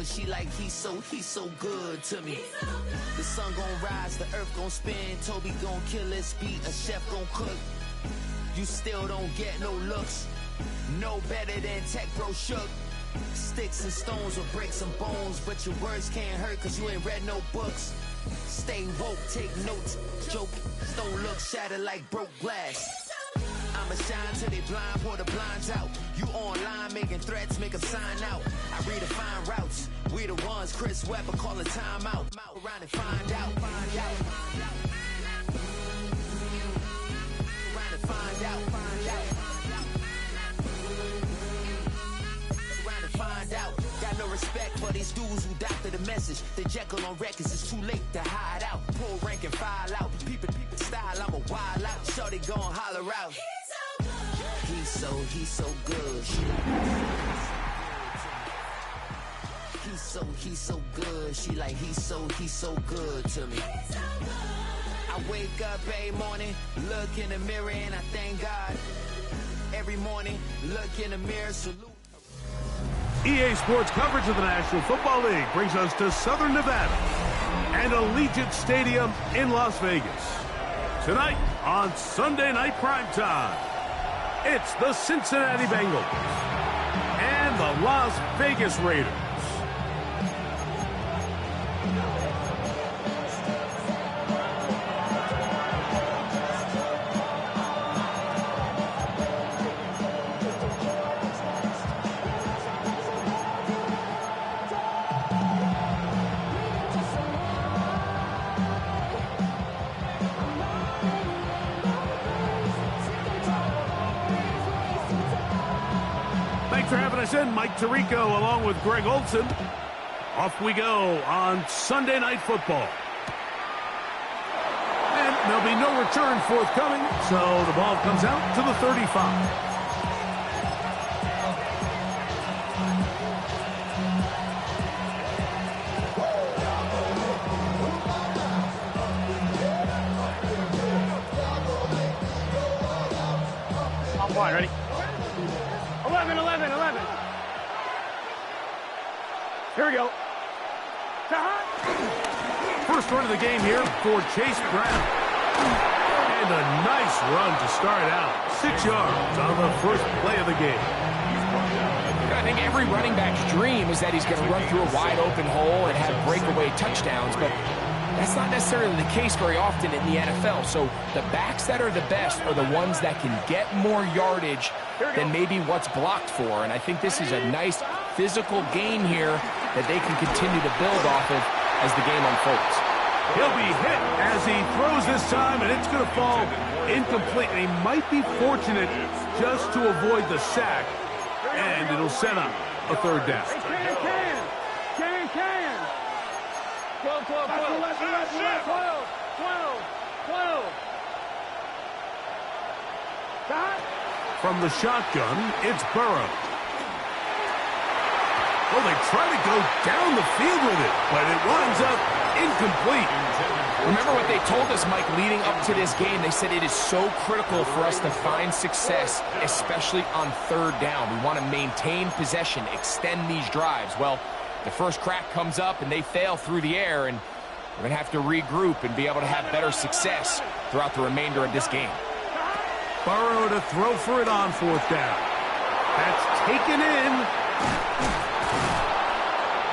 good. She like, he's so good to me. The sun gon' rise, the earth gon' spin. Toby gon' kill his beat, a chef gon' cook. You still don't get no looks. No better than Tech Bro Shook. Sticks and stones will break some bones, but your words can't hurt cause you ain't read no books. Stay woke, take notes, joke, don't look shattered like broke glass. I'ma shine till they blind, pour the blinds out. You online making threats, make them sign out. I redefine routes, we the ones Chris Webber call a timeout. Around and find out, find out. Around and find out, find out. Around and find out. Got no respect for these dudes who doctor the message. The Jekyll on records, it's too late to hide out. Pull rank and file out. People style, I'm a wild out. Shorty gon' holler out. He's so good. He's so good. She like, he's so good to me. I wake up every morning, look in the mirror and I thank God. Every morning, look in the mirror, salute. EA Sports coverage of the National Football League brings us to Southern Nevada and Allegiant Stadium in Las Vegas. Tonight on Sunday Night Primetime, it's the Cincinnati Bengals and the Las Vegas Raiders. Thanks for having us in. Mike Tirico along with Greg Olson. Off we go on Sunday Night Football. And there'll be no return forthcoming, so the ball comes out to the 35. Offline, ready? 11. Here we go. First run of the game here for Chase Brown. And a nice run to start out. 6 yards on the first play of the game. I think every running back's dream is that he's going to run through a wide open hole and have breakaway touchdowns, but that's not necessarily the case very often in the NFL. So the backs that are the best are the ones that can get more yardage than maybe what's blocked for. And I think this is a nice physical game here that they can continue to build off of as the game unfolds. He'll be hit as he throws this time, and it's going to fall incomplete. And he might be fortunate just to avoid the sack, and it'll set up a third down. Can. 12. From the shotgun, it's Burrow. Oh, they try to go down the field with it, but it winds up incomplete. Remember what they told us, Mike, leading up to this game. They said it is so critical for us to find success, especially on third down. We want to maintain possession, extend these drives. Well, the first crack comes up, and they fail through the air, and we're going to have to regroup and be able to have better success throughout the remainder of this game. Burrow to throw for it on fourth down. That's taken in.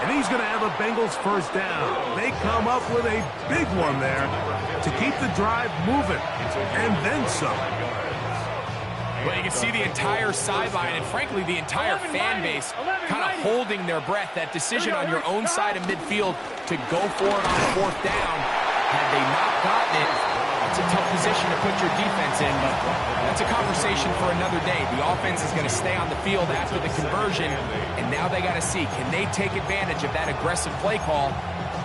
And he's going to have a Bengals first down. They come up with a big one there to keep the drive moving. And then some. Well, you can see the entire sideline and, frankly, the entire fan base kind of holding their breath. That decision on your own side of midfield to go for it on fourth down, had they not gotten it, it's a tough position to put your defense in, but that's a conversation for another day. The offense is going to stay on the field after the conversion, and now they got to see, can they take advantage of that aggressive play call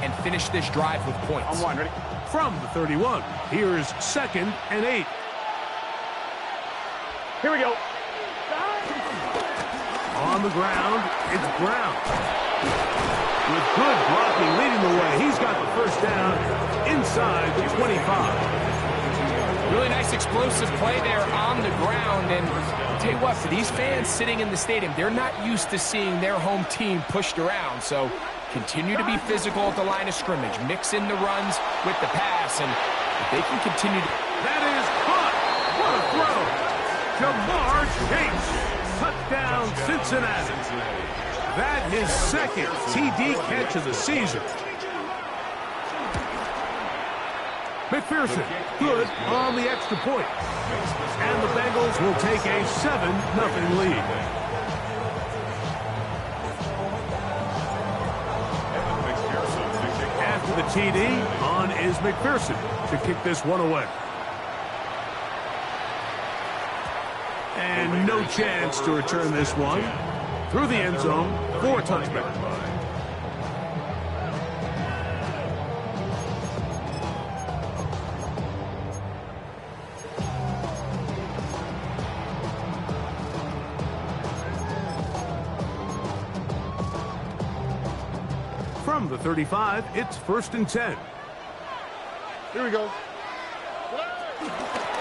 and finish this drive with points? On one, ready? From the 31, here's 2nd and 8. Here we go. On the ground, it's Brown. With good blocking leading the way, he's got the first down inside the 25. Really nice explosive play there on the ground, and I'll tell you what, for these fans sitting in the stadium, they're not used to seeing their home team pushed around, so Continue to be physical at the line of scrimmage. Mix in the runs with the pass, and if they can continue to... That is caught. What a throw. Jamar Chase. Touchdown, Cincinnati. That his second TD catch of the season. McPherson, good on the extra point. And the Bengals will take a 7-0 lead. After the TD, on is McPherson to kick this one away. And no chance to return this one. Through the end zone for a touchback. From the 35, it's 1st and 10. Here we go.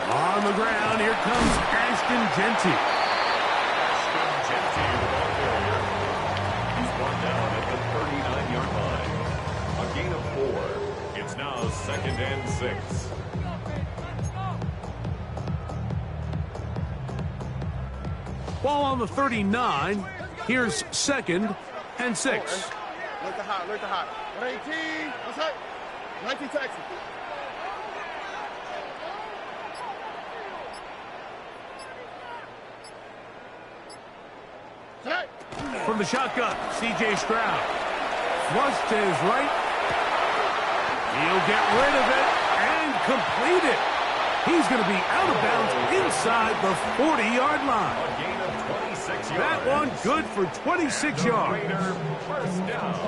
On the ground, here comes Ashton Genty. He's brought down at the 39-yard line. A gain of 4. It's now 2nd and 6. Ball on the 39. Here's 2nd and 6. Alert the hot, alert the hot. 118, what's that? 19 Texas. From the shotgun, C.J. Stroud. Flush to his right. He'll get rid of it and complete it. He's going to be out of bounds inside the 40-yard line. That one good for 26 yards.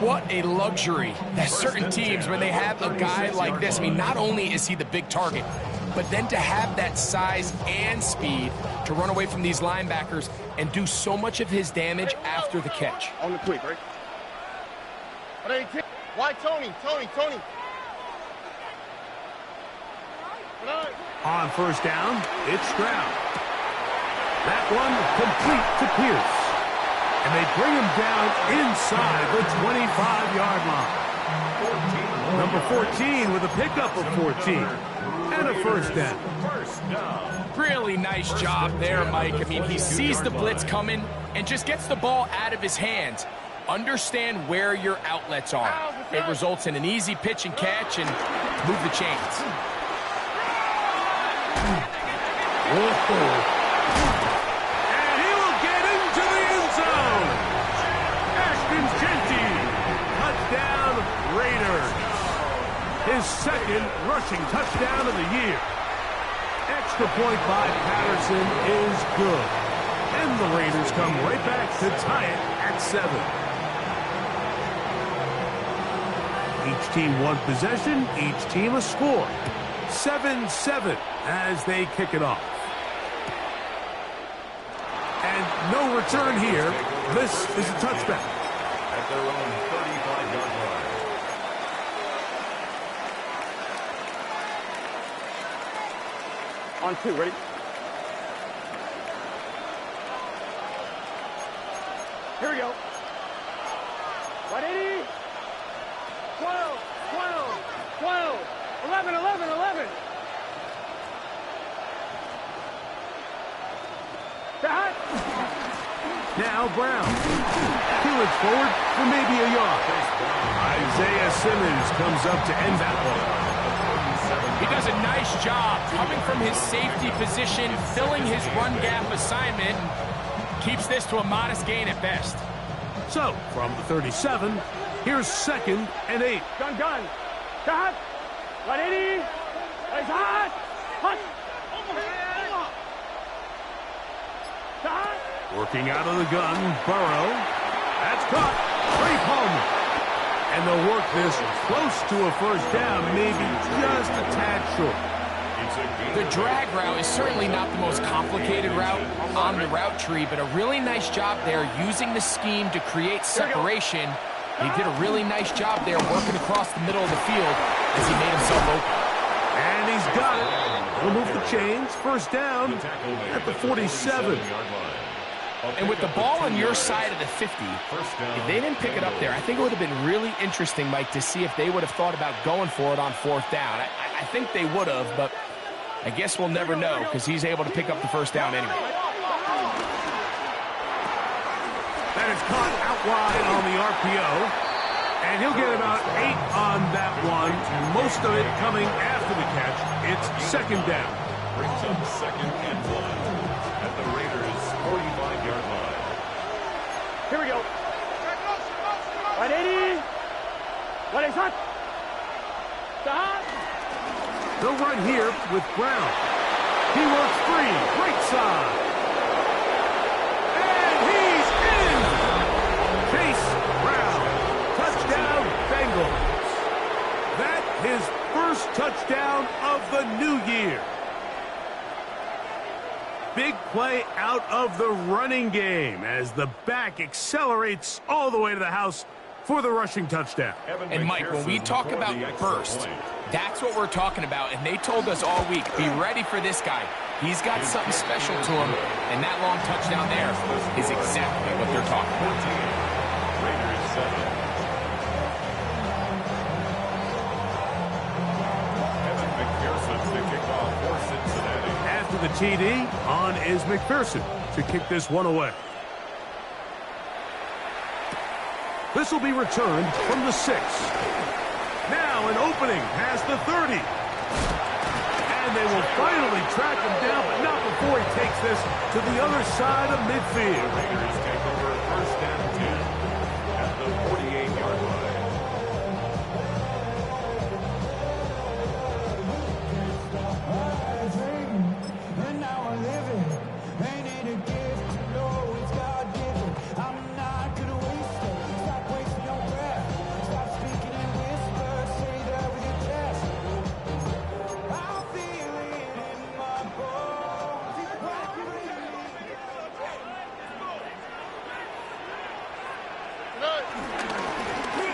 What a luxury that certain teams, when they have a guy like this, I mean, not only is he the big target, but then to have that size and speed to run away from these linebackers and do so much of his damage after the catch. On the quick, right? 118. Why Tony? On 1st down, it's Stroud. That one complete to Pierce. And they bring him down inside the 25-yard line. Number 14 with a pickup of 14. And a 1st down. Really nice job there, Mike. I mean, he sees the blitz coming and just gets the ball out of his hands. Understand where your outlets are. It results in an easy pitch and catch and move the chains. Whoa. And he will get into the end zone. Ashton Genty. Touchdown, Raiders. His 2nd rushing touchdown of the year. Extra point by Patterson is good. And the Raiders come right back to tie it at 7. Each team one possession, each team a score. 7-7 as they kick it off. And no return here. This is a touchback. At their own 35-yard line. On 2, ready? Here we go. 180. 12, 11. Now Brown. Hewitt forward for maybe a yard. Isaiah Simmons comes up to end that one. He does a nice job coming from his safety position, filling his run gap assignment, and keeps this to a modest gain at best. So, from the 37, here's 2nd and 8. Gun. Stop. 180. It's hot. Stop. Working out of the gun, Burrow. That's caught. Trey Palmer. And they'll work this close to a 1st down, maybe just a tad short. The drag route is certainly not the most complicated route on the route tree, but a really nice job there using the scheme to create separation. He did a really nice job there working across the middle of the field as he made himself open. And he's got it. He'll move the chains. 1st down at the 47. And with the ball on your side of the 50, if they didn't pick it up there, I think it would have been really interesting, Mike, to see if they would have thought about going for it on 4th down. I think they would have, but I guess we'll never know because he's able to pick up the 1st down anyway. That is caught out wide on the RPO. And he'll get about 8 on that one. Most of it coming after the catch. It's 2nd down. Brings up 2nd and 1 at the Raiders' 45-yard line. Here we go. 180. 180. Stop. They'll run here with Brown. He works free. Right side. And he's in. Chase Brown. Touchdown, Bengals. That his first touchdown of the new year. Big play out of the running game as the back accelerates all the way to the house for the rushing touchdown. And Mike, when we talk about burst, that's what we're talking about. And they told us all week, be ready for this guy. He's got something special to him. And that long touchdown there is exactly what they're talking about. Raiders 7. After the TD, on is McPherson to kick this one away. This will be returned from the 6. Now an opening past the 30. And they will finally track him down, but not before he takes this to the other side of midfield. Raiders take over 1st and 10 at the 48-yard line.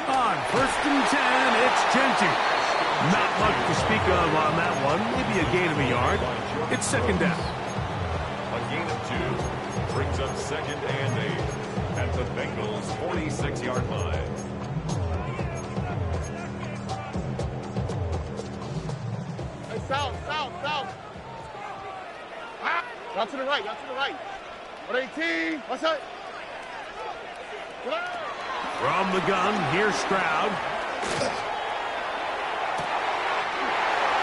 On 1st and 10, it's Genty. Not much to speak of on that one. Maybe a gain of a yard. It's 2nd down. A gain of 2 brings up 2nd and 8 at the Bengals' 46-yard line. Hey, south. Out to the right. 118. What's that? From the gun, here's Stroud.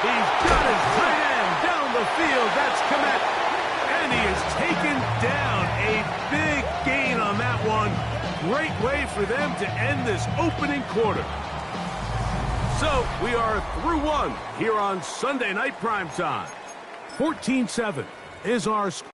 He's got his tight end down the field. That's Kmet. And he is taken down. A big gain on that one. Great way for them to end this opening quarter. So we are through one here on Sunday Night Primetime. 14-7 is our score.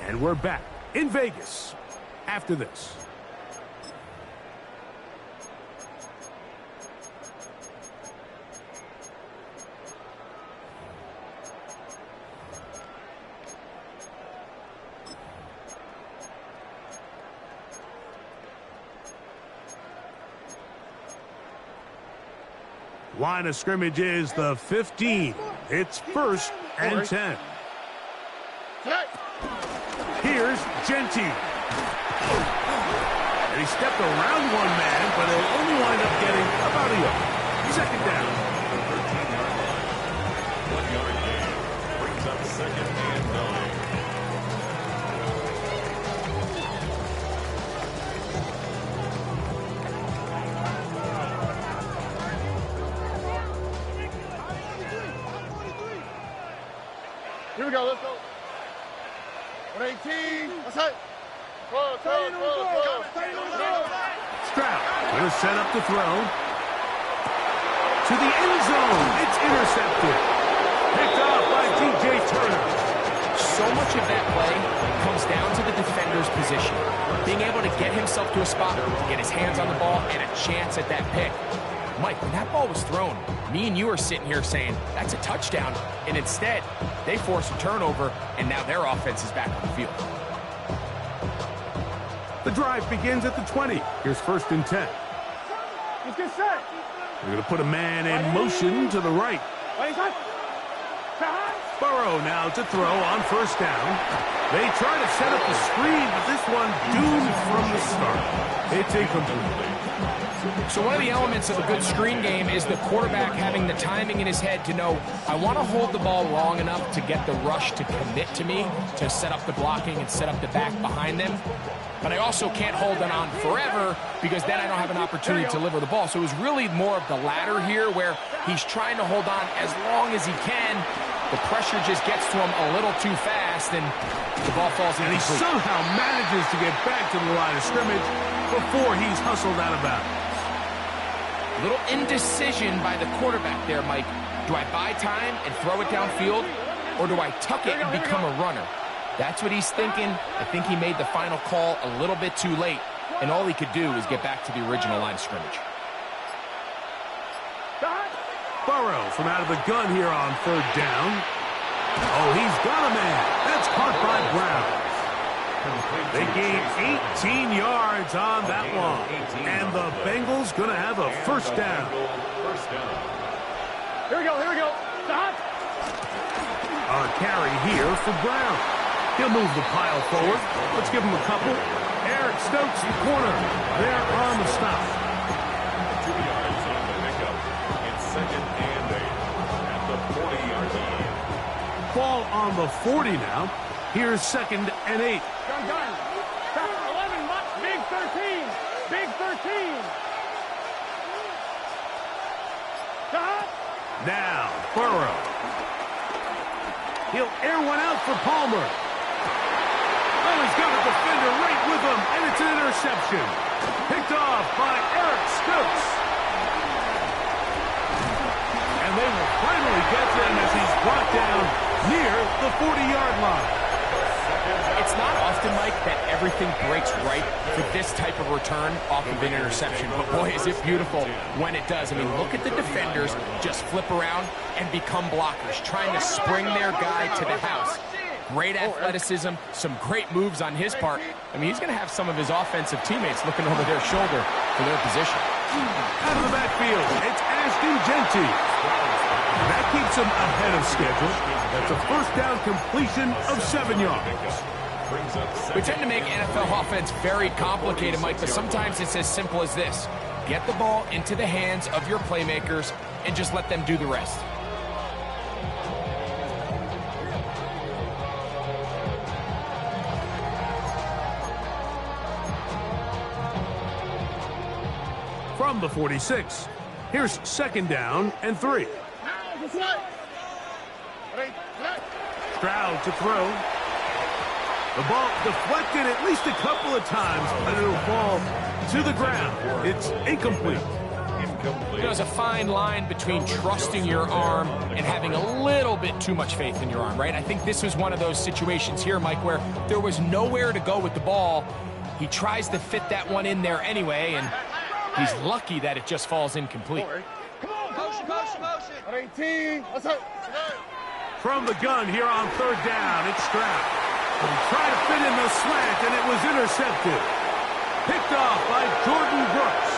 And we're back in Vegas after this. Line of scrimmage is the 15. It's 1st and 10. Here's Genty. And he stepped around one man, but he'll only wind up getting about a yard. 2nd down. 13-yard line. 1-yard gain brings up 2nd and 9. Here we go. Let's go. 118. What's that? 12. Stroud going to set up the throw. To the end zone. It's intercepted. Picked off by DJ Turner. So much of that play comes down to the defender's position. Being able to get himself to a spot, to get his hands on the ball, and a chance at that pick. Mike, when that ball was thrown, me and you are sitting here saying, that's a touchdown. And instead, they force a turnover, and now their offense is back on the field. The drive begins at the 20. Here's 1st and 10. Let's get set. They're going to put a man in motion to the right. Burrow now to throw on 1st down. They try to set up the screen, but this one doomed from the start. It's incomplete. So one of the elements of a good screen game is the quarterback having the timing in his head to know, I want to hold the ball long enough to get the rush to commit to me, to set up the blocking and set up the back behind them. But I also can't hold it on forever because then I don't have an opportunity to deliver the ball. So it was really more of the latter here where he's trying to hold on as long as he can. The pressure just gets to him a little too fast, and the ball falls in. And he somehow manages to get back to the line of scrimmage before he's hustled out of bounds. Little indecision by the quarterback there, Mike. Do I buy time and throw it downfield, or do I tuck it and become a runner? That's what he's thinking. I think he made the final call a little bit too late, and all he could do is get back to the original line of scrimmage. Burrow from out of the gun here on 3rd down. Oh, he's got a man. That's caught by Brown. They gained 18 yards on that one. And the Bengals going to have a 1st down. Here we go, here we go. A carry here for Brown. He'll move the pile forward. Let's give him a couple. Eric Stokes, the corner. There on the stop. 2 yards on the pickup. It's 2nd and 8 at the 40-yard line. Ball on the 40 now. Here's 2nd and 8. Gun. 11, big 13. Big 13. Now, Burrow. He'll air one out for Palmer. Oh, he's got a defender right with him, and it's an interception. Picked off by Eric Stokes. And they will finally get him as he's brought down near the 40-yard line. It's not often, Mike, that everything breaks right for this type of return off of an interception. But boy, is it beautiful when it does. I mean, look at the defenders just flip around and become blockers, trying to spring their guy to the house. Great athleticism, some great moves on his part. I mean, he's going to have some of his offensive teammates looking over their shoulder for their position. Out of the backfield, it's Ashton Genty. That keeps him ahead of schedule. That's a 1st down completion of 7 yards. We tend to make NFL offense very complicated, Mike, but sometimes it's as simple as this. Get the ball into the hands of your playmakers and just let them do the rest. From the 46, here's 2nd down and 3. Stroud to throw. The ball deflected at least a couple of times, but it'll fall to the ground. It's incomplete. There's a fine line between trusting your arm and having a little bit too much faith in your arm, right? I think this was one of those situations here, Mike, where there was nowhere to go with the ball. He tries to fit that one in there anyway, and he's lucky that it just falls incomplete. Motion. 18. Let's go. From the gun here on 3rd down, it's Stroud. He tried to fit in the slant, and it was intercepted. Picked off by Jordan Brooks.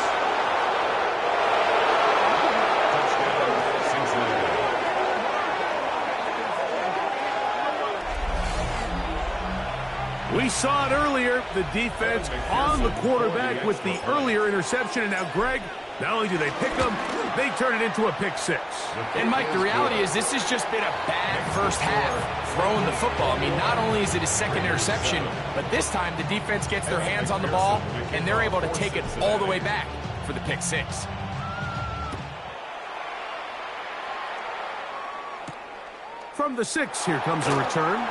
We saw it earlier, the defense on the quarterback with the earlier interception, and now Greg, not only do they pick him, they turn it into a pick 6. And Mike, the reality is this has just been a bad 1st half throwing the football. I mean, not only is it his 2nd interception, but this time the defense gets their hands on the ball, and they're able to take it all the way back for the pick 6. From the 6, here comes a return.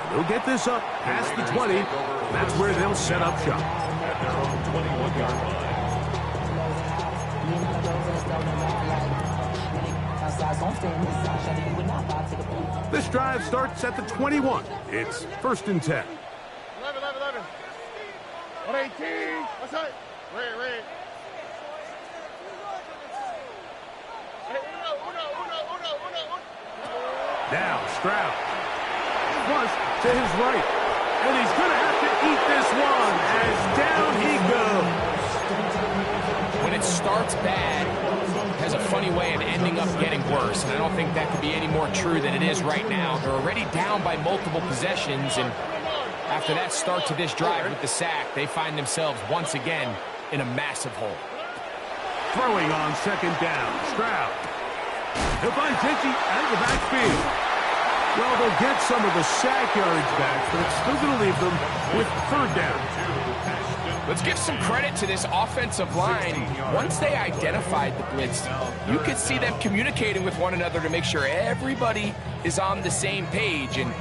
They'll get this up past the 20. That's where they'll set up shop. 21-yard line. This drive starts at the 21. It's 1st and 10. 11. 118. What's up? Red. Now Stroud. Flush to his right. And he's going to have to eat this one as down he goes. When it starts bad, it has a funny way of ending up getting worse. And I don't think that could be any more true than it is right now. They're already down by multiple possessions. And after that start to this drive with the sack, they find themselves once again in a massive hole. Throwing on 2nd down. Stroud. He'll find Tinky out of the backfield. Well, they'll get some of the sack yards back, but it's still going to leave them with 3rd down. Let's give some credit to this offensive line. Once they identified the blitz, you could see them communicating with one another to make sure everybody is on the same page, and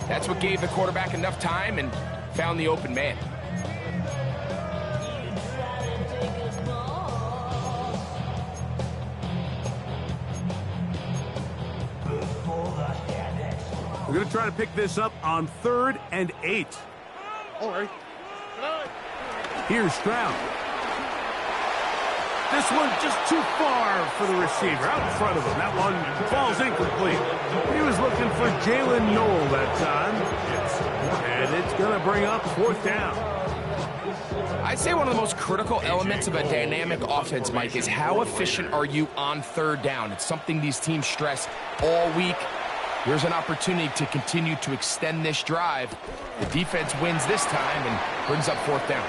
that's what gave the quarterback enough time and found the open man. We're going to try to pick this up on 3rd and 8. All right. Here's Stroud. This one just too far for the receiver. Out in front of him. That one falls incomplete. He was looking for Jalen Noel that time. And it's going to bring up 4th down. I'd say one of the most critical elements of a dynamic offense, Mike, is how efficient are you on 3rd down. It's something these teams stress all week. Here's an opportunity to continue to extend this drive. The defense wins this time and brings up 4th down.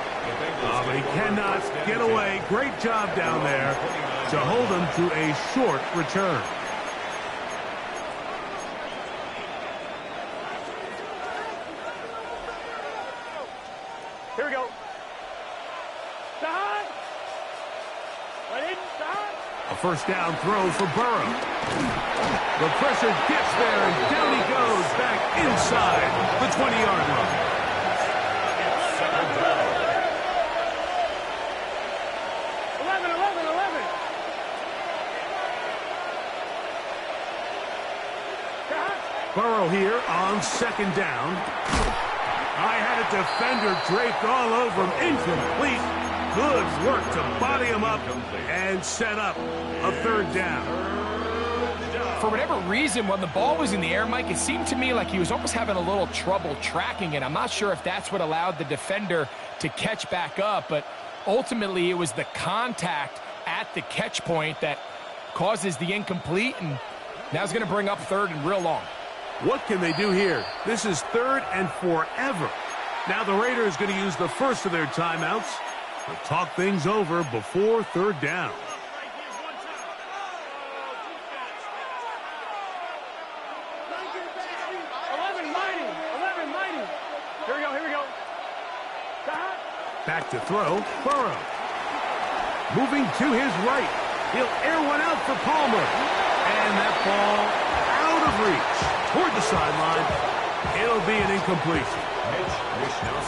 But he cannot get away. Great job down there to hold him to a short return. Here we go. A 1st down throw for Burrow. The pressure gets there, and down he goes back inside the 20-yard line. 11. Burrow here on 2nd down. I had a defender draped all over him. Incomplete. Good work to body him up and set up a 3rd down. For whatever reason, when the ball was in the air, Mike, it seemed to me like he was almost having a little trouble tracking it. I'm not sure if that's what allowed the defender to catch back up, but ultimately it was the contact at the catch point that causes the incomplete, and now it's going to bring up 3rd and real long. What can they do here? This is 3rd and forever. Now the Raiders going to use the first of their timeouts to talk things over before 3rd down. Here we go. Back to throw, Burrow. Moving to his right. He'll air one out for Palmer. And that ball out of reach toward the sideline. It'll be an incompletion.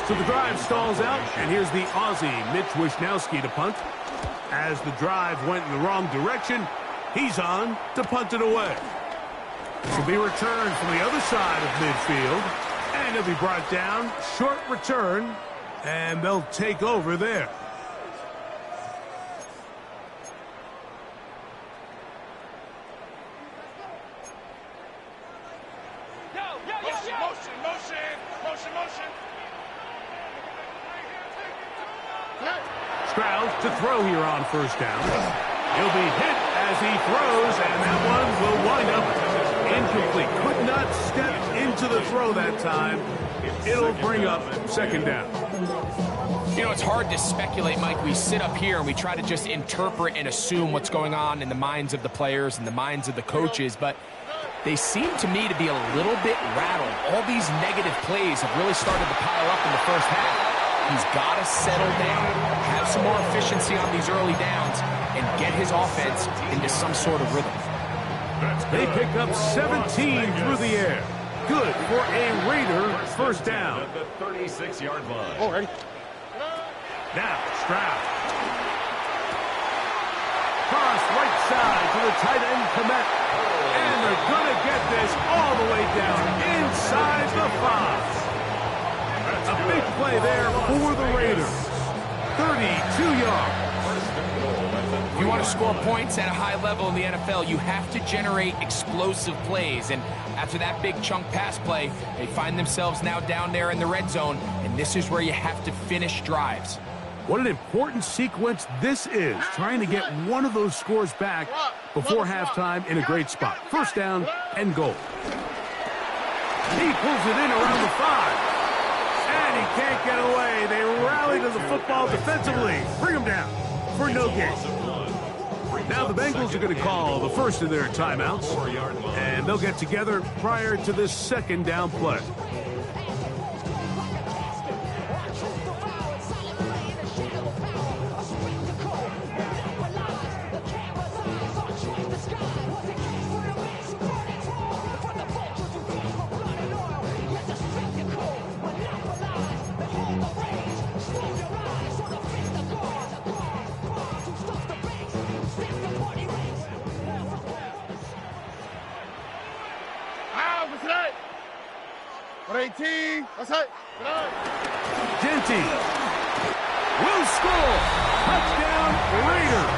So the drive stalls out, and here's the Aussie, Mitch Wishnowsky, to punt. As the drive went in the wrong direction, he's on to punt it away. This will be returned from the other side of midfield, and he'll be brought down. Short return, and they'll take over there. Motion. Stroud to throw here on 1st down. He'll be hit as he throws, and that one will wind up incomplete. Could not step into the throw that time. It'll bring up 2nd down. You know, it's hard to speculate, Mike. We sit up here and we try to just interpret and assume what's going on in the minds of the players and the minds of the coaches, but they seem to me to be a little bit rattled. All these negative plays have really started to pile up in the first half. He's got to settle down, have some more efficiency on these early downs, and get his offense into some sort of rhythm. They pick up 17 through the air. Good for a Raider 1st down. At the 36-yard line. Oh, ready. Now, Stroud. Cross right side to the tight end, Komet. And they're going to get this all the way down inside the 5. A big play there for the Raiders. 32 yards. If you want to score points at a high level in the NFL, you have to generate explosive plays. And after that big chunk pass play, they find themselves now down there in the red zone, and this is where you have to finish drives. What an important sequence this is, trying to get one of those scores back before halftime in a great spot. First down and goal. He pulls it in around the 5. And he can't get away. They rally to the football defensively. Bring him down for no gain. Now the Bengals are going to call the first of their timeouts, and they'll get together prior to this second down play. Genty will score. Touchdown, Raiders.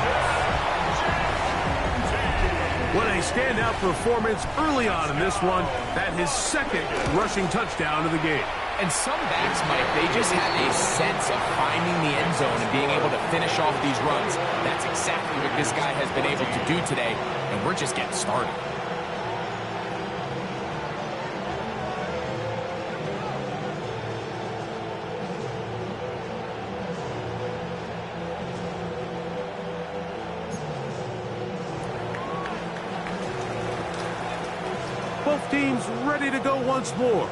What a standout performance early on in this one. That his second rushing touchdown of the game. And some backs, Mike, they just have a sense of finding the end zone and being able to finish off these runs. That's exactly what this guy has been able to do today, and we're just getting started. Both teams ready to go once more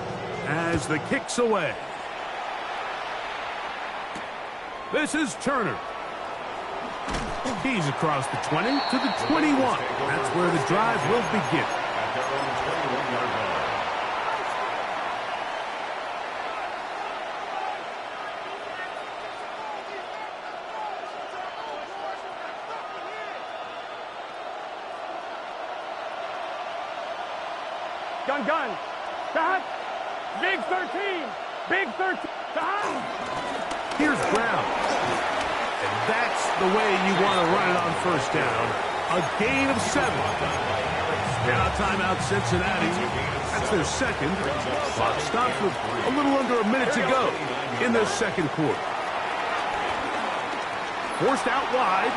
as the kick's away. This is Turner. He's across the 20 to the 21. That's where the drive will begin. At their own 21-yard line. Gun. Stop. Big 13. Big 13. Stop. Here's Brown. And that's the way you want to run it on first down. A gain of 7. Now timeout Cincinnati. That's their second. Clock stops with a little under a minute to go in the second quarter. Forced out wide.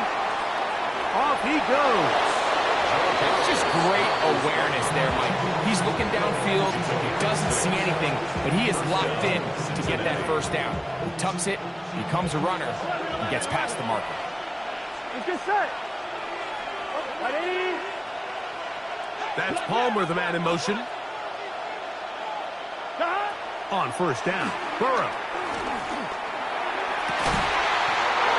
Off he goes. That's just great awareness there, Mike. He's looking downfield, he doesn't see anything, but he is locked in to get that first down. He tucks it, becomes a runner, and gets past the marker. Let's get set. Ready? That's Palmer, the man in motion. Stop. On first down, Burrow.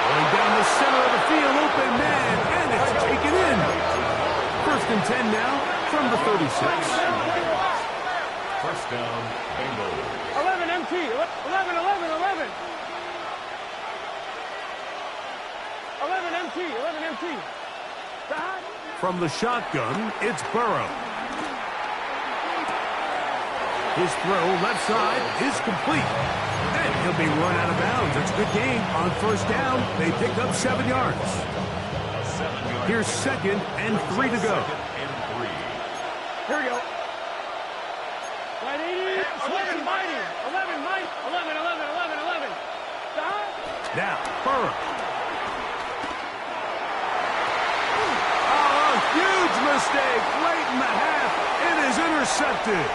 Going down the center of the field, open man, and it's taken in. First and 10 now from the 36. First down, Bengals. 11 MT. 11. 11 MT. Stop. From the shotgun, it's Burrow. His throw left side is complete. And he'll be run out of bounds. It's a good game on first down. They pick up 7 yards. Here's second and 3 to go. Here we go. Right 80. 11 mighty. 11 mighty. 11. Stop. Now, Burrow. Oh, a huge mistake late in the half. It is intercepted.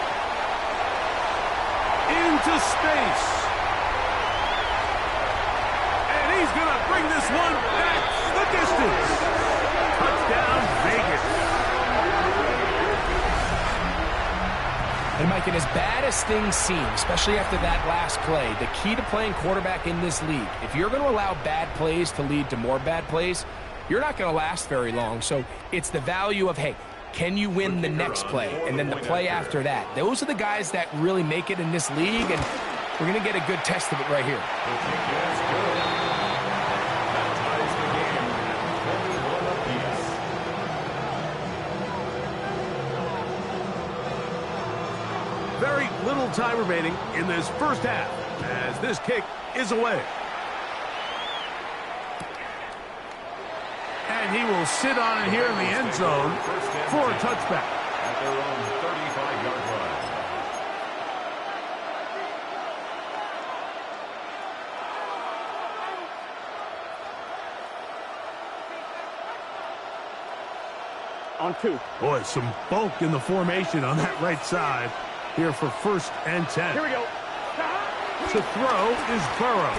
Into space. And he's going to bring this one back the distance. Touchdown, Vegas. And Mike, and as bad as things seem, especially after that last play, the key to playing quarterback in this league, if you're going to allow bad plays to lead to more bad plays, you're not going to last very long. So it's the value of, hey, can you win the next play? And then the play after that. Those are the guys that really make it in this league, and we're going to get a good test of it right here. little time remaining in this first half as this kick is away. And he will sit on it here in the end zone for a touchback. At their own 35-yard line. On 2. Boy, some bulk in the formation on that right side here for 1st and 10. Here we go. To throw is Burrow.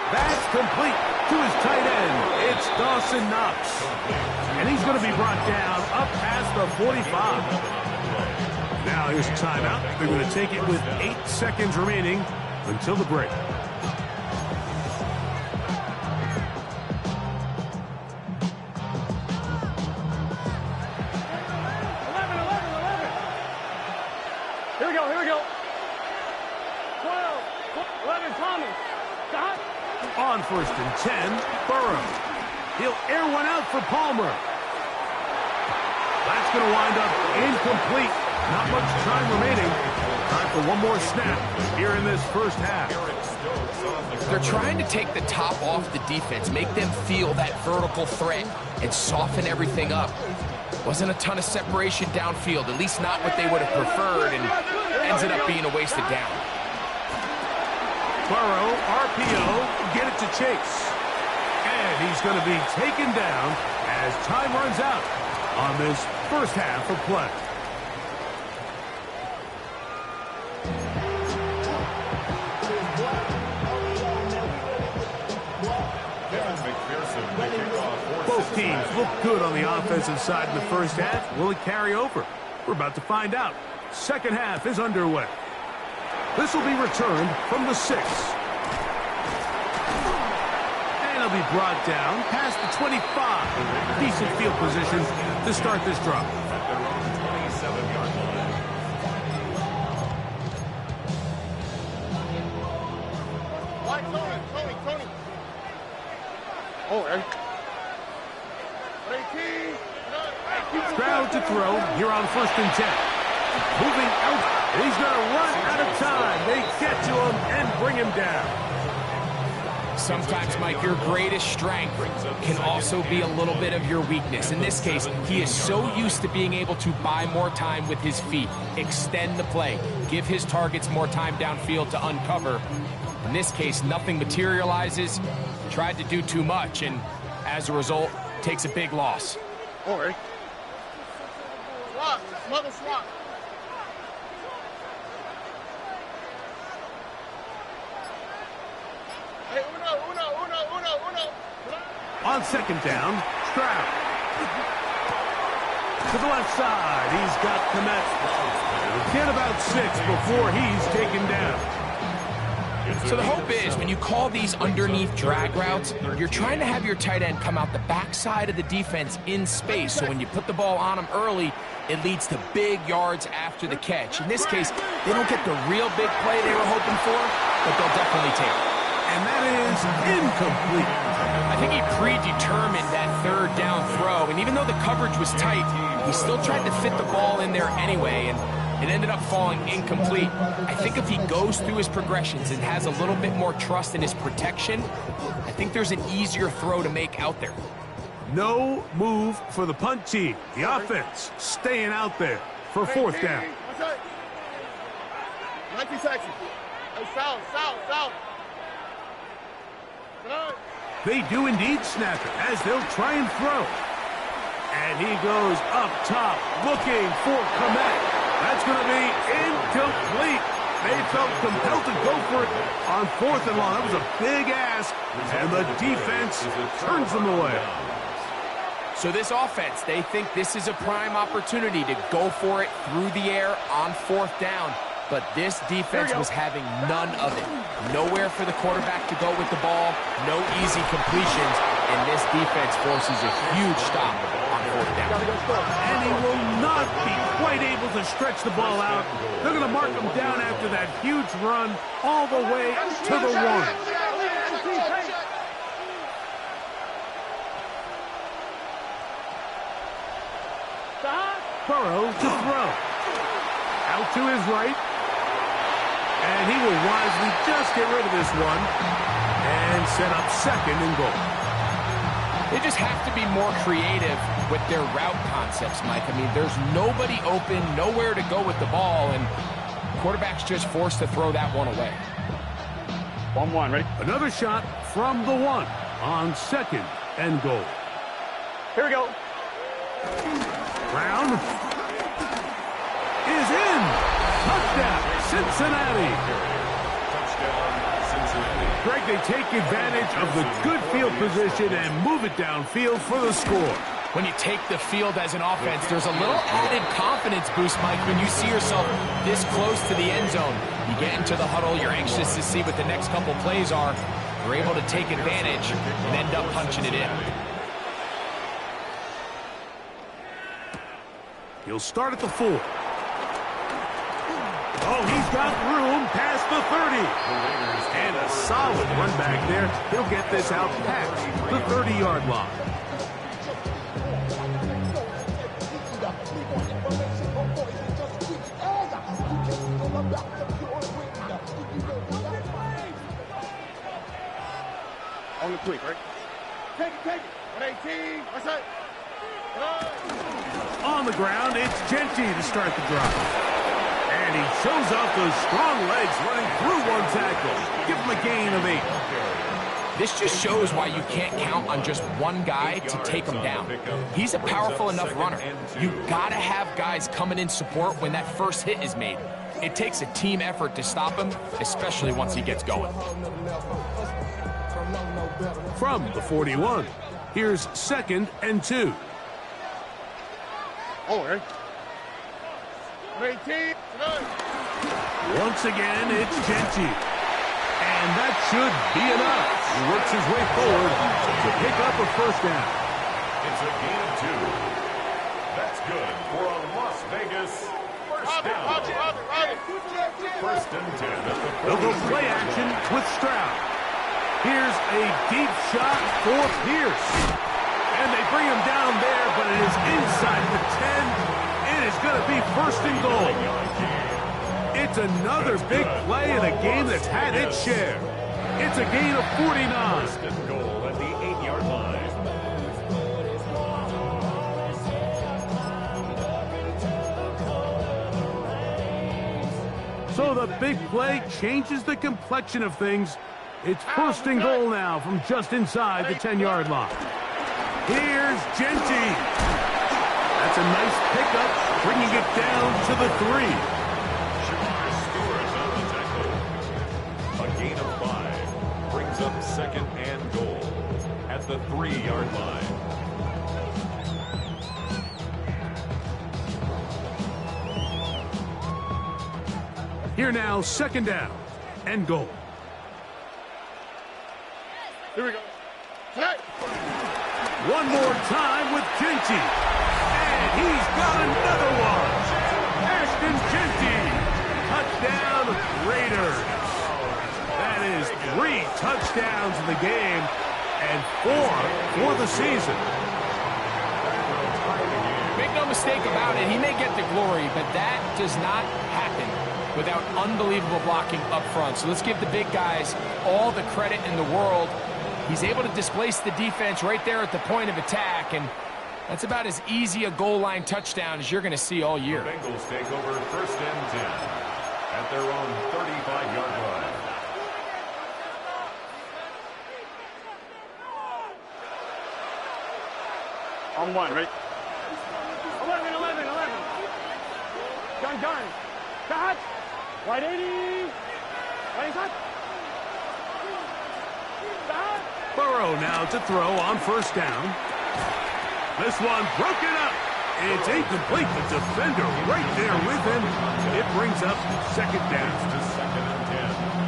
That's complete to his tight end. It's Dawson Knox. And he's going to be brought down up past the 45. Now his timeout. They're going to take it with 8 seconds remaining until the break. Here we go. 12, 11, Thomas. Scott. On 1st and 10, Burrow. He'll air one out for Palmer. That's going to wind up incomplete. Not much time remaining. Time for one more snap here in this first half. They're trying to take the top off the defense, make them feel that vertical threat, and soften everything up. Wasn't a ton of separation downfield, at least not what they would have preferred, and ended up being a wasted down. Burrow, RPO, get it to Chase. And he's going to be taken down as time runs out on this first half of play. Both teams look good on the offensive side in the first half. Will it carry over? We're about to find out. Second half is underway. This will be returned from the 6. And he'll be brought down past the 25. Decent field position to start this drive. At their own 27-yard line. Tony. Oh, Eric. Stroud to throw here on 1st and 10. Moving out, and he's going to run out of time. They get to him and bring him down. Sometimes, Mike, your greatest strength can also be a little bit of your weakness. In this case, he is so used to being able to buy more time with his feet, extend the play, give his targets more time downfield to uncover. In this case, nothing materializes, tried to do too much, and as a result, takes a big loss. All right. Swap, smother swap. Hey, uno. On 2nd down, Stroud. To the left side, he's got Komet. Get about 6 before he's taken down. So the hope is when you call these underneath drag routes, you're trying to have your tight end come out the backside of the defense in space. So when you put the ball on him early, it leads to big yards after the catch. In this case, they don't get the real big play they were hoping for, but they'll definitely take it. And that is incomplete. I think he predetermined that 3rd down throw, and even though the coverage was tight, he still tried to fit the ball in there anyway, and it ended up falling incomplete. I think if he goes through his progressions and has a little bit more trust in his protection, I think there's an easier throw to make out there. No move for the punt team. The offense staying out there for 4th down. 19 seconds. Hey, south. They do indeed snap it as they'll try and throw. And he goes up top looking for Komet. That's going to be incomplete. They felt compelled to go for it on 4th and long. That was a big ask, and the defense turns them away. So this offense, they think this is a prime opportunity to go for it through the air on 4th down. But this defense was having none of it. Nowhere for the quarterback to go with the ball, no easy completions, and this defense forces a huge stop on 4th down. And he will not be quite able to stretch the ball out. They're going to mark him down after that huge run all the way to the 1. Burrow to throw. Out to his right. And he will wisely just get rid of this one and set up second and goal. They just have to be more creative with their route concepts, Mike. I mean, there's nobody open, nowhere to go with the ball, and quarterback's just forced to throw that one away. 1-1, ready? Another shot from the 1 on second and goal. Here we go. Brown is in. Touchdown, Cincinnati. Touchdown, Cincinnati. Greg, they take advantage of the good field position and move it downfield for the score. When you take the field as an offense, there's a little added confidence boost, Mike, when you see yourself this close to the end zone. You get into the huddle, you're anxious to see what the next couple plays are. You're able to take advantage and end up punching it in. He'll start at the 4. Oh, he's got room past the 30. And a solid run back there. He'll get this out past the 30-yard line. On the quick, right? Take it. 118. What's that? On the ground, it's Genty to start the drive. And he shows off those strong legs running through one tackle. Give him a gain of 8. This just shows why you can't count on just one guy to take him down. He's a powerful enough runner. You gotta have guys coming in support when that first hit is made. It takes a team effort to stop him, especially once he gets going. From the 41, here's second and 2. Oh, right. 18. Once again, it's Genty. And that should be enough. He works his way forward to pick up a first down. It's a gain of 2. That's good for a Las Vegas first down. First and 10 at the 40. They'll go play action with Stroud. Here's a deep shot for Pierce. And they bring him down there, but it is inside the 10. It is going to be first and goal. It's another big play in a game that's had its share. It's a gain of 49. First and goal at the 8-yard line. So the big play changes the complexion of things. It's first and goal now from just inside the 10-yard line. Here's Genty. That's a nice pickup, bringing it down to the 3. Scores on the tackle. A gain of 5 brings up second and goal at the 3-yard line. Here now, second down and goal. Here we go. Tonight. One more time with Genty. And he's got another one. Ashton Genty. Touchdown, Raiders. That is 3 touchdowns in the game and 4 for the season. Make no mistake about it, he may get the glory, but that does not happen without unbelievable blocking up front. So let's give the big guys all the credit in the world. He's able to displace the defense right there at the point of attack, and that's about as easy a goal line touchdown as you're going to see all year. The Bengals take over first and 10 at their own 35-yard line. On 1, right? 11. Gun. Cut. Right 80. Right cut. Burrow now to throw on first down. This one broken up. It's incomplete. The defender right there with him. It brings up second down. To second and 10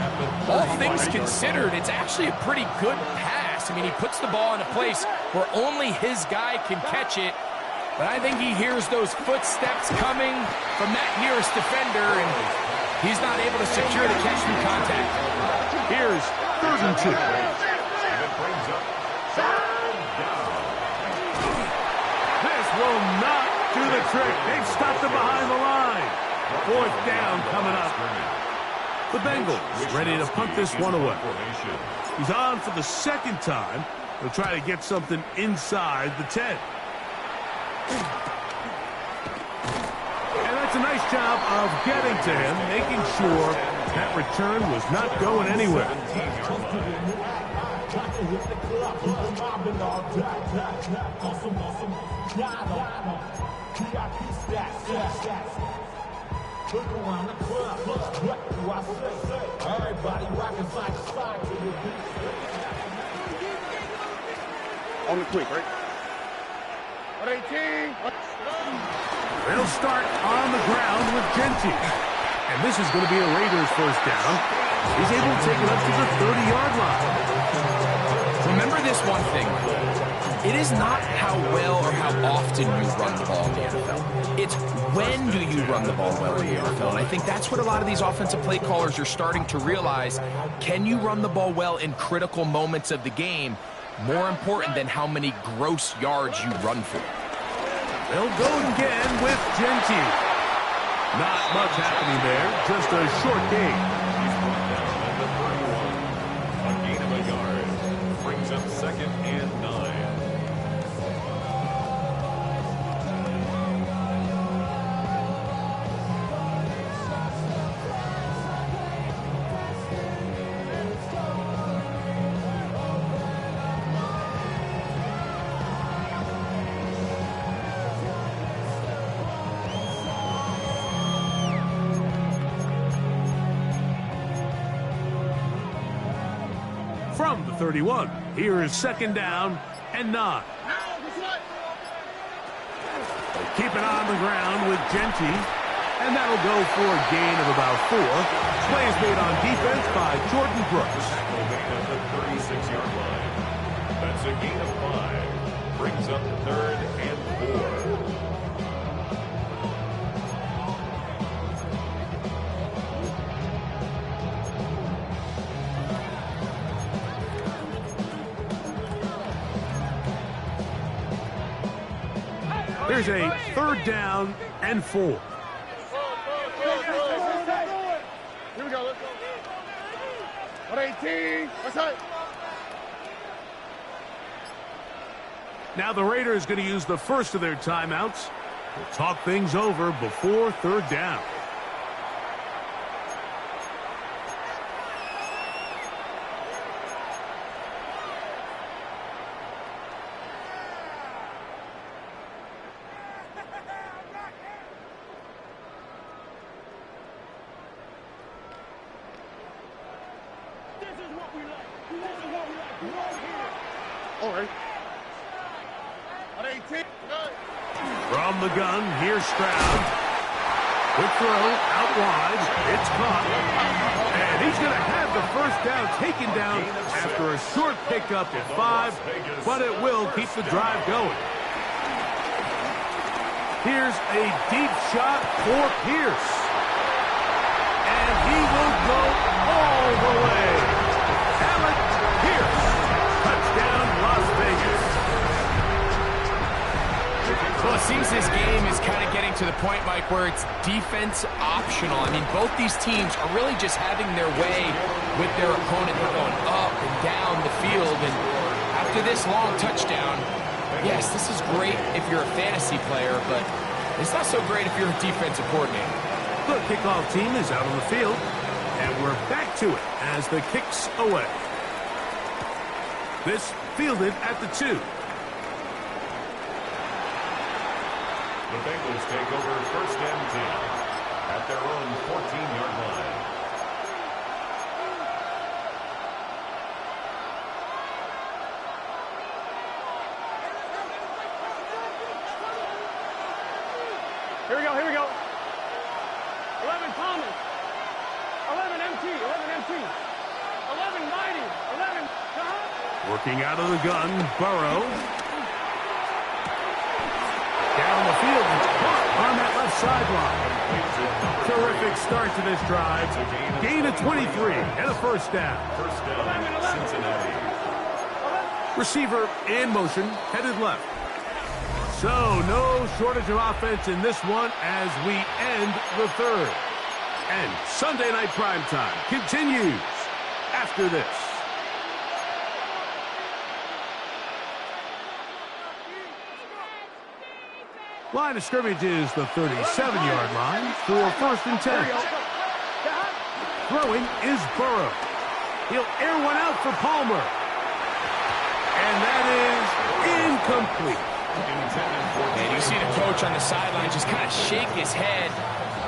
at the All 35 things yard considered, it's actually a pretty good pass. I mean, he puts the ball in a place where only his guy can catch it. But I think he hears those footsteps coming from that nearest defender, and he's not able to secure the catch through contact. Here's third and 2. It brings up third down. This will not do the trick. They've stopped him behind the line. Fourth down coming up. The Bengals ready to punt this one away. He's on for the second time. He'll try to get something inside the 10. And that's a nice job of getting to him, making sure that return was not going anywhere. Look around the club, what do I say? Everybody rocking side to side to the beat. On the quick, right? 118. They'll start on the ground with Genty. And this is going to be a Raiders first down. He's able to take it up to the 30-yard line. Remember this one thing. It is not how well or how often you run the ball in the NFL. It's when do you run the ball well in the NFL. And I think that's what a lot of these offensive play callers are starting to realize. Can you run the ball well in critical moments of the game? More important than how many gross yards you run for. They'll go again with Genty. Not much happening there. Just a short gain. A gain of a yard. Brings up 2nd and 9. From the 31, here is 2nd down and 9. They keep it on the ground with Genty, and that'll go for a gain of about 4. Play is made on defense by Jordan Brooks. Tackle made at the 36-yard line. That's a gain of 5. Brings up 3rd and 4. There's a 3rd down and 4. Here we go, let's go. 118. What's that? Now the Raiders going to use the first of their timeouts to talk things over before 3rd down. All right. 118. From the gun, here's Stroud. Quick throw, out wide. It's caught. And he's going to have the first down taken down after a short pickup at 5, but it will keep the drive going. Here's a deep shot for Pierce. And he will go all the way. Alec Pierce. Touchdown, Las Vegas. Well, it seems this game is kind of getting to the point, Mike, where it's defense optional. I mean, both these teams are really just having their way with their opponent. They're going up and down the field. And after this long touchdown, yes, this is great if you're a fantasy player, but it's not so great if you're a defensive coordinator. The kickoff team is out on the field, and we're back to it as the kick's away. This fielded at the 2. The Bengals take over 1st and 10 at their own 14-yard line. Here we go, here we go. 11 Thomas. 11 MT, 11 MT. 11 Mighty, 11 Working out of the gun, Burrow. Down the field, on that left sideline. Terrific start to this drive. Gain of 23 and a first down. First down, Cincinnati. Receiver in motion, headed left. So, no shortage of offense in this one as we end the 3rd. And Sunday Night Primetime continues after this. Line of scrimmage is the 37-yard line for 1st and 10. Throwing is Burrow. He'll air one out for Palmer. And that is incomplete. And you see the coach on the sideline just kind of shake his head.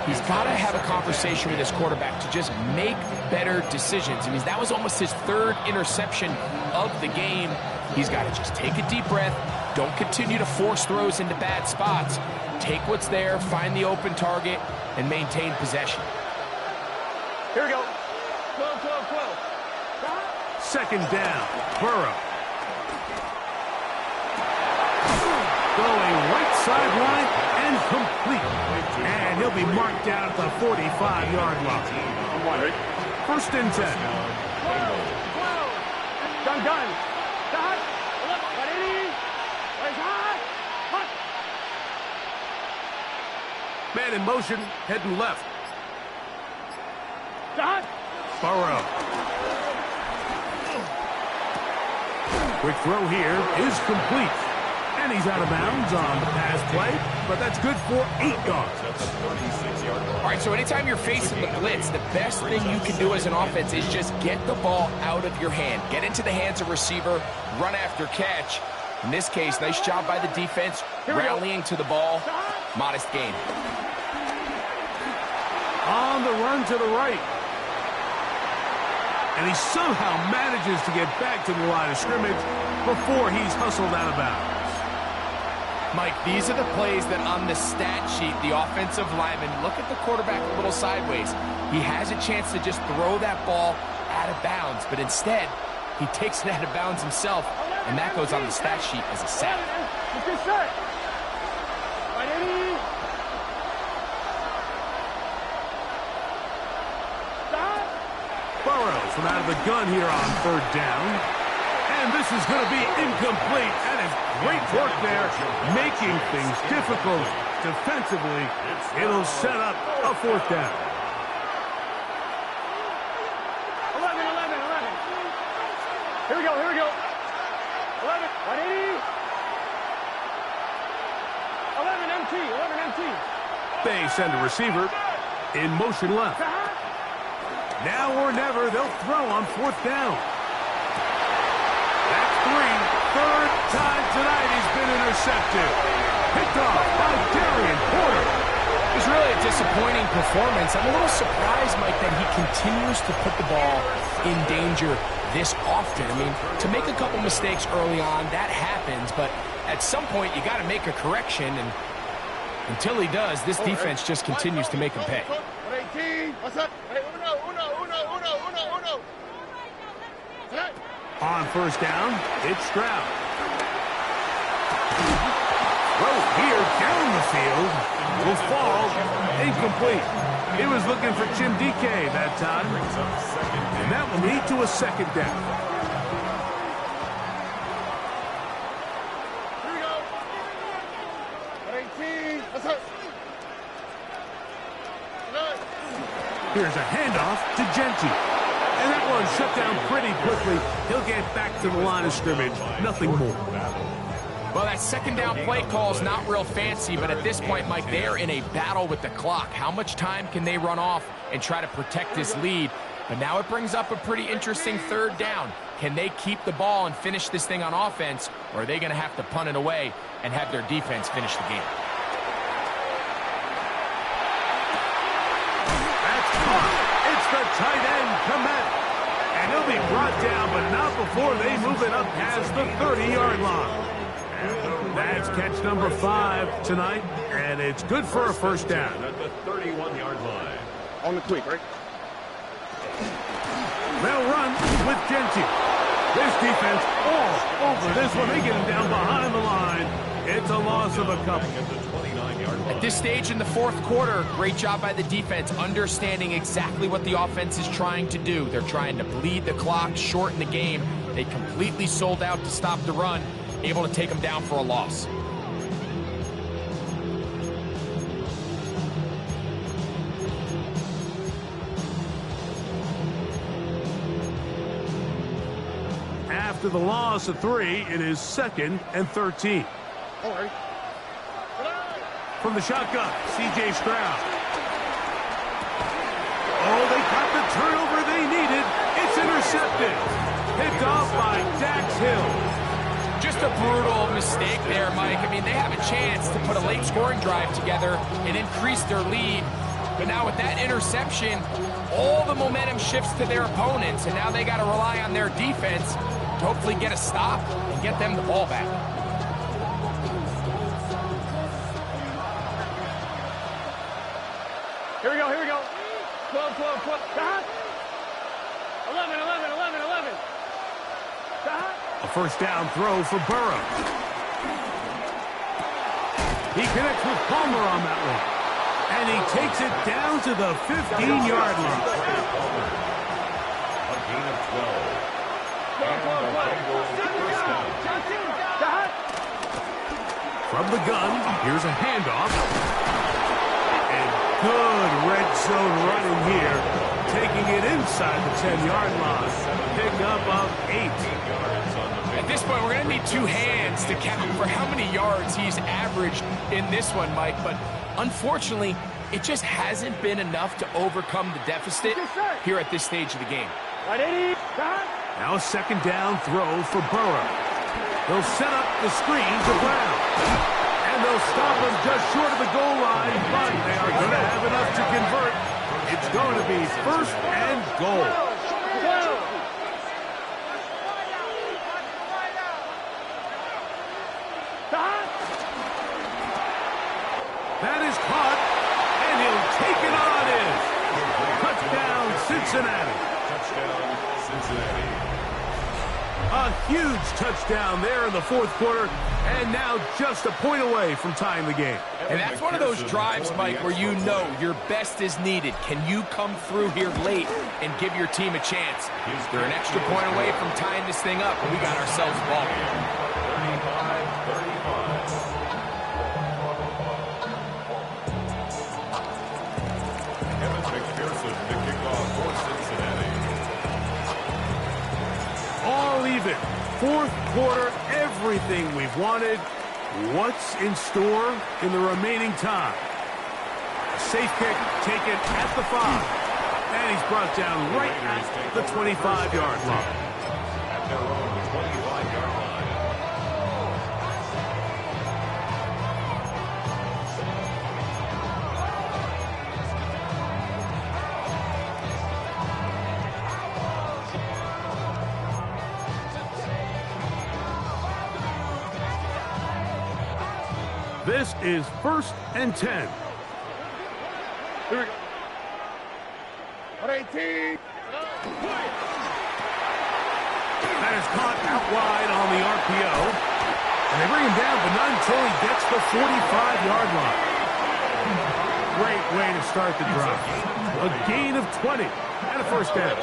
He's got to have a conversation with his quarterback to just make better decisions. I mean, that was almost his 3rd interception of the game. He's got to just take a deep breath. Don't continue to force throws into bad spots. Take what's there, find the open target, and maintain possession. Here we go. 12, 12, 12. 2nd down, Burrow. Going right sideline and complete. And he'll be marked down at the 45-yard line. 1st and 10. 12, 12. Done. Stop. Ready. Raise high. Hut. Man in motion, heading left. Stop. Burrow. Quick throw here is complete. And he's out of bounds on the pass play, but that's good for 8 yards. All right, so anytime you're facing the blitz, the best thing you can do as an offense is just get the ball out of your hand. Get into the hands of receiver, run after catch. In this case, nice job by the defense, rallying to the ball. Modest gain. On the run to the right. And he somehow manages to get back to the line of scrimmage before he's hustled out of bounds. Mike, these are the plays that on the stat sheet, the offensive lineman, look at the quarterback a little sideways. He has a chance to just throw that ball out of bounds, but instead, he takes it out of bounds himself, and that goes on the stat sheet as a sack. Burrow from out of the gun here on 3rd down. And this is going to be incomplete. That is great work there, making things difficult defensively. It'll set up a 4th down. 11. Here we go. 11. Ready. 11 empty. They send a receiver in motion left. Now or never, they'll throw on 4th down. That's 3. 3rd time tonight he's been intercepted. Picked off by Darian Porter. It's really a disappointing performance. I'm a little surprised, Mike, that he continues to put the ball in danger this often. I mean, to make a couple mistakes early on, that happens, but at some point you got to make a correction, and until he does, this defense just continues to make him pay. 18. What's up? Uno. On 1st down, it's Stroud. Throw here down the field will fall incomplete. He was looking for Jim DK that time. And that will lead to a 2nd down. Here we go. 18. What's up? Here's a handoff to Genty. And that one shut down pretty quickly. He'll get back to the line of scrimmage. Nothing more. Well, that 2nd down play call is not real fancy, but at this point, Mike, they're in a battle with the clock. How much time can they run off and try to protect this lead? But now it brings up a pretty interesting 3rd down. Can they keep the ball and finish this thing on offense, or are they going to have to punt it away and have their defense finish the game? It's the tight end, Komet. And he'll be brought down, but not before they move it up past the 30-yard line. That's catch number 5 tonight, and it's good for a 1st down. At the 31-yard line. On the quick, right? They'll run with Genty. This defense all over this one. They get him down behind the line. It's a loss of a couple. At this stage in the 4th quarter, great job by the defense, understanding exactly what the offense is trying to do. They're trying to bleed the clock, shorten the game. They completely sold out to stop the run, able to take them down for a loss. After the loss of 3, it is 2nd and 13. From the shotgun, C.J. Stroud. Oh, they got the turnover they needed. It's intercepted. Picked off by Dax Hill. Just a brutal mistake there, Mike. I mean, they have a chance to put a late scoring drive together and increase their lead. But now with that interception, all the momentum shifts to their opponents, and now they got to rely on their defense to hopefully get a stop and get them the ball back. Here we go, here we go. 12, 12, 12. 11, 11, 11, 11. A first down throw for Burrow. He connects with Palmer on that one. And he takes it down to the 15-yard line. A gain of 12. From the gun, here's a handoff. And good red zone running here. Taking it inside the 10-yard line. Pick up of 8. At this point, we're going to need 2 hands to count for how many yards he's averaged in this one, Mike. But unfortunately, it just hasn't been enough to overcome the deficit here at this stage of the game. Now a second down throw for Burrow. They'll set up the screen to Brown. And they'll stop him just short of the goal line, but they are going to have enough to convert. It's going to be 1st and goal. That is caught, and he'll take it on in. Touchdown, Cincinnati. Touchdown, Cincinnati. A huge touchdown there in the 4th quarter, and now just a point away from tying the game. And that's one of those drives, Mike, where you know your best is needed. Can you come through here late and give your team a chance? They're an extra point away from tying this thing up, and we got ourselves a ball game. 35-35. All even. 4th quarter, everything we've wanted. What's in store in the remaining time? A safe kick taken at the 5. And he's brought down right at the 25-yard line. At their own 25-yard line. This is 1st and 10. Here we go. 118. That is caught out wide on the RPO. And they bring him down, but not until he gets the 45-yard line. Great way to start the drive. A gain of 20 and a first down.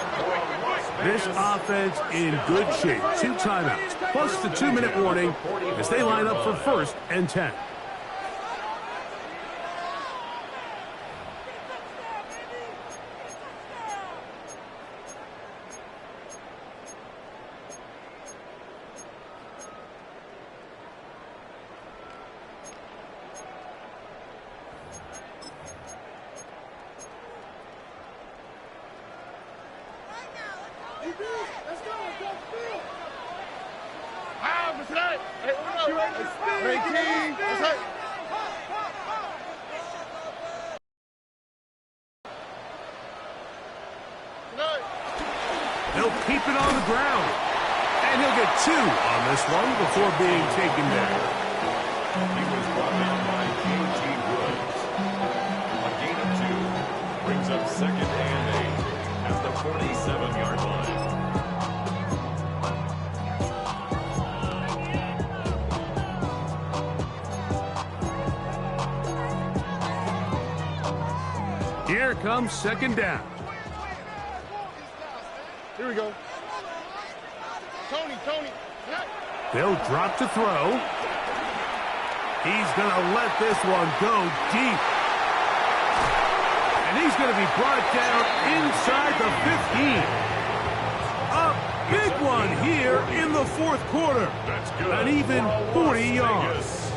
This offense in good shape. 2 timeouts, plus the 2-minute warning as they line up for 1st and 10. They'll keep it on the ground. And he'll get 2 on this one before being taken down. He was brought down by J.T. Woods. A gain of 2 brings up 2nd and 8 at the 47-yard line. Here comes 2nd down. Here we go. Tony. They'll drop to throw. He's going to let this one go deep. And he's going to be brought down inside the 15. A big one run here in the fourth quarter. That's good. An even 40 yards.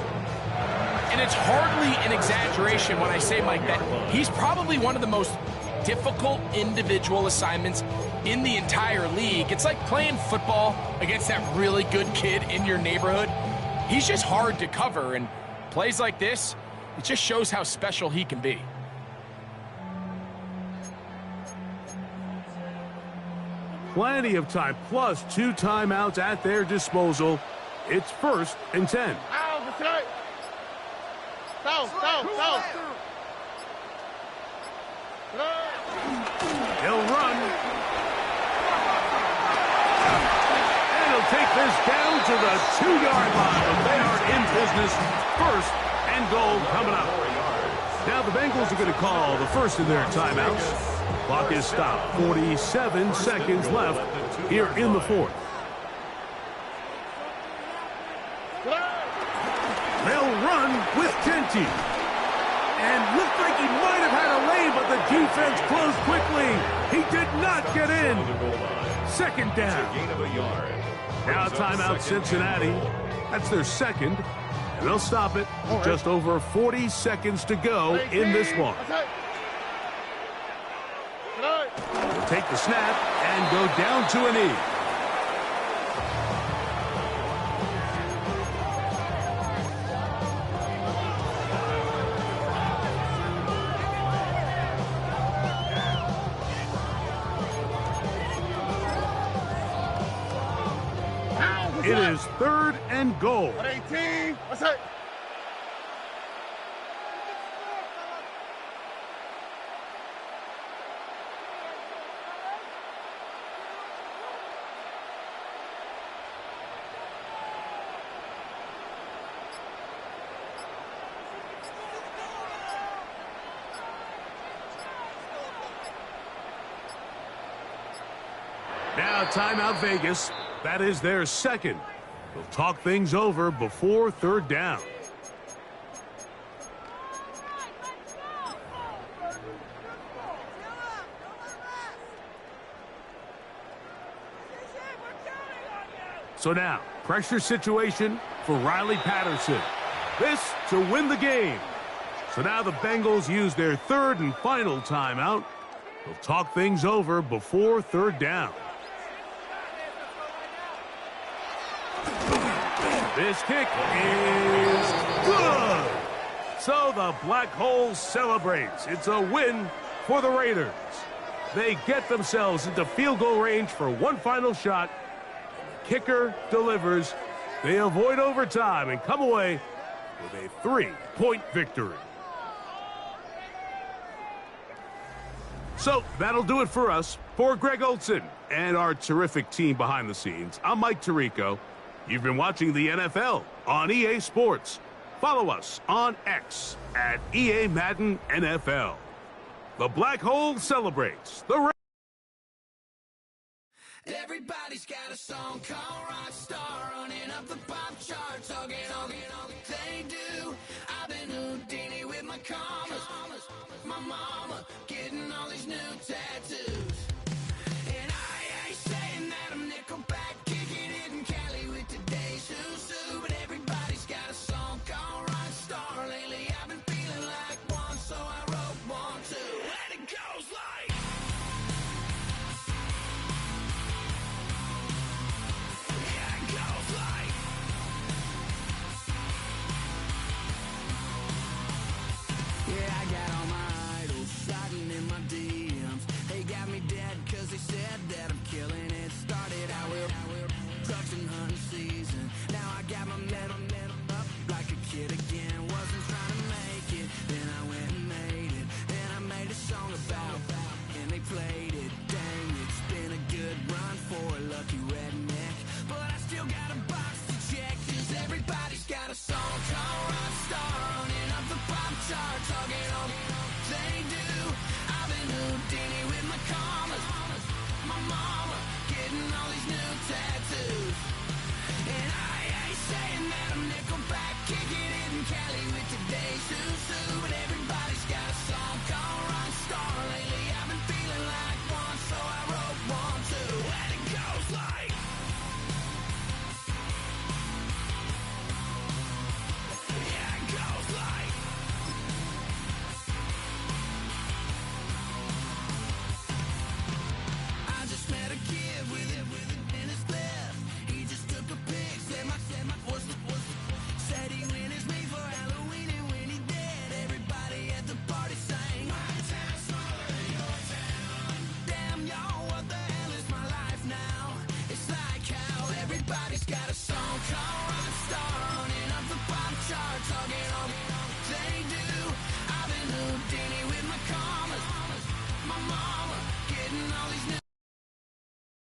And it's hardly an exaggeration when I say, Mike, that he's probably one of the most difficult individual assignments in the entire league. It's like playing football against that really good kid in your neighborhood. He's just hard to cover, and plays like this, it just shows how special he can be. Plenty of time, plus 2 timeouts at their disposal. It's 1st and 10. He'll run. And he'll take this down to the 2-yard line. But they are in business. 1st and goal coming up. Now the Bengals are going to call the first of their timeouts. Clock is stopped. 47 seconds left here in the fourth. They'll run with Genty. And looked like he might have had a lane, but the defense closed quickly. He did not get in. 2nd down. Now timeout Cincinnati. That's their 2nd. And they'll stop it. Just over 40 seconds to go in this one. They'll take the snap and go down to a knee. It is 3rd and goal. 18. What's that? Now timeout Vegas. That is their 2nd. They'll talk things over before 3rd down. So now, pressure situation for Riley Patterson. This to win the game. So now the Bengals use their 3rd and final timeout. They'll talk things over before 3rd down. This kick is good. So the Black Hole celebrates. It's a win for the Raiders. They get themselves into field goal range for one final shot. The kicker delivers. They avoid overtime and come away with a 3-point victory. So that'll do it for us. For Greg Olson and our terrific team behind the scenes, I'm Mike Tirico. You've been watching the NFL on EA Sports. Follow us on X at EA Madden NFL. The Black Hole celebrates the Everybody's got a song called Rockstar, running up the pop charts, hugging they do. I've been Houdini with my commas, my mama getting all these new tattoos. And I ain't saying that I'm Nickelback, kicking it in Cali with today's who's who, but everybody's got a song called Rockstar. Lately I've been feeling like one, so I wrote one too. And it goes like, yeah, it goes like, yeah, I got all my idols sliding in my DMs. They got Everybody's got a song called